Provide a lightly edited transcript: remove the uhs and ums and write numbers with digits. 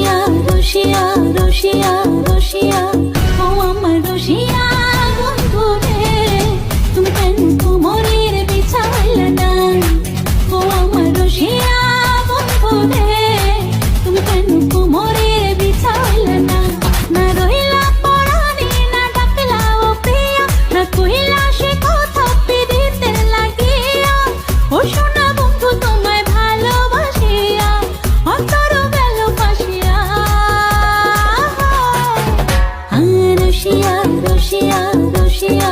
রসিয়া রসিয়া রসিয়া রসিয়া ও আমার রসিয়া বন্ধু রে তুমি কেন কোমরের বিছাইলা না ও আমার রসিয়া বন্ধু রে তুমি কেন কোমরের বিছাইলা না না রইলা পরানি না ডাকলা ও প্রিয়া না কইলা সে কথা পিরিতে লাগিয়া ও সোনা বন্ধু তোমায় ভালোবাসিয়া অন্তর গেল ফাঁসিয়া রসিয়া রসিয়া রসিয়া